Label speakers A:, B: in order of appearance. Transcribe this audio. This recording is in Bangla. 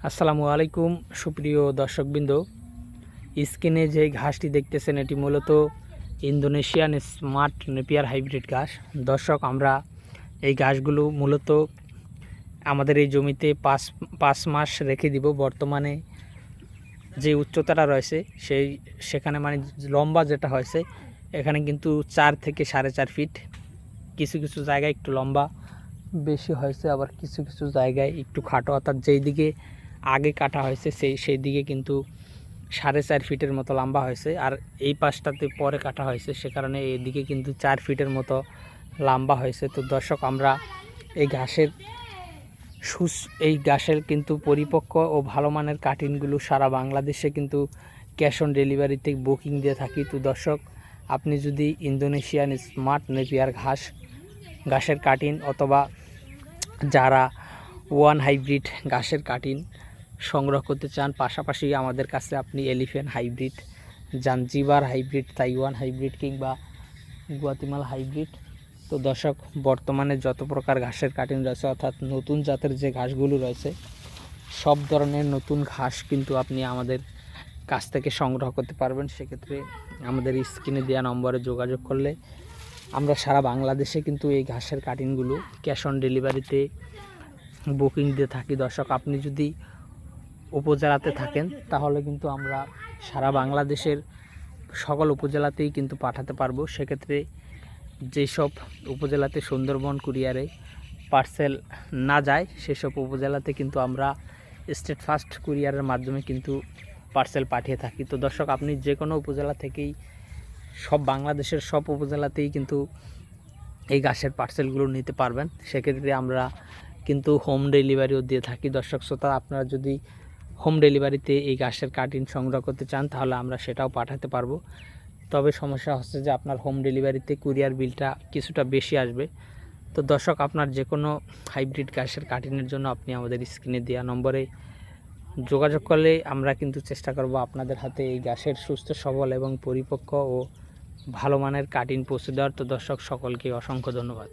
A: আসসালামু আলাইকুম সুপ্রিয় দর্শকবৃন্দ। স্ক্রিনে যে ঘাসটি দেখতেছেন এটি মূলত ইন্দোনেশিয়ান স্মার্ট নেপিয়ার হাইব্রিড ঘাস। দর্শক, আমরা এই ঘাসগুলো মূলত আমাদের এই জমিতে পাঁচ মাস রেখে দিব। বর্তমানে যে উচ্চতাটা রয়েছে সেখানে মানে লম্বা যেটা হয়েছে এখানে কিন্তু 4 থেকে 4.5 ফিট। কিছু কিছু জায়গায় একটু লম্বা বেশি হয়েছে, আবার কিছু কিছু জায়গায় একটু খাটো, অর্থাৎ যেই দিকে আগে কাটা হয়েছে সেই দিকে কিন্তু 4.5 ফিটের মতো লম্বা হয়েছে, আর এই পাশটাতে পরে কাটা হয়েছে সে কারণে এদিকে কিন্তু 4 ফিটের মতো লম্বা হয়েছে। তো দর্শক, আমরা এই ঘাসের কিন্তু পরিপক্ক ও ভালো মানের কাটিংগুলো সারা বাংলাদেশে কিন্তু ক্যাশ অন ডেলিভারিতে বুকিং দিয়ে থাকি। তো দর্শক, আপনি যদি ইন্দোনেশিয়ান স্মার্ট নেপিয়ার ঘাসের কাটিং অথবা যারা ওয়ান হাইব্রিড ঘাসের কাটিং সংগ্রহ করতে চান, পাশাপাশি আমাদের কাছে আপনি elephant hybrid, Zanzibar hybrid, Taiwan hybrid কিংবা গুয়াতিমালা হাইব্রিড। তো দর্শক, বর্তমানে যত প্রকার ঘাসের কাটিং রয়েছে, অর্থাৎ নতুন জাতের যে ঘাসগুলো রয়েছে সব ধরনের নতুন ঘাস কিন্তু আপনি আমাদের কাছ থেকে সংগ্রহ করতে পারবেন। সেক্ষেত্রে আমাদের স্ক্রিনে দেওয়া নম্বরে যোগাযোগ করলে আমরা সারা বাংলাদেশে কিন্তু এই ঘাসের কাটিংগুলো ক্যাশ অন ডেলিভারিতে বুকিং দিয়ে থাকি। দর্শক, আপনি যদি উপজেলাতে থাকেন তাহলে কিন্তু আমরা সারা বাংলাদেশের সকল উপজেলাতেই কিন্তু পাঠাতে পারবো। সেক্ষেত্রে যেসব উপজেলাতে সুন্দরবন কুরিয়ারে পার্সেল না যায় সেসব উপজেলাতে কিন্তু আমরা স্টেট ফাস্ট কুরিয়ারের মাধ্যমে কিন্তু পার্সেল পাঠিয়ে থাকি। তো দর্শক, আপনি যে কোনো উপজেলা থেকেই বাংলাদেশের সব উপজেলাতেই কিন্তু এই ঘাসের পার্সেলগুলো নিতে পারবেন। সেক্ষেত্রে আমরা কিন্তু হোম ডেলিভারিও দিয়ে থাকি। দর্শক শ্রোতা, আপনারা যদি হোম ডেলিভারিতে এই ঘাসের কাটিং সংগ্রহ করতে চান তাহলে আমরা সেটাও পাঠাতে পারবো। তবে সমস্যা হচ্ছে যে আপনার হোম ডেলিভারিতে কুরিয়ার বিলটা কিছুটা বেশি আসবে। তো দর্শক, আপনার যে কোনো হাইব্রিড ঘাসের কাটিংয়ের জন্য আপনি আমাদের স্ক্রিনে দেওয়া নম্বরে যোগাযোগ করলে আমরা কিন্তু চেষ্টা করব আপনাদের হাতে এই ঘাসের সুস্থ সবল এবং পরিপক্ক ও ভালো মানের কাটিং পৌঁছে দেওয়ার। তো দর্শক, সকলকে অসংখ্য ধন্যবাদ।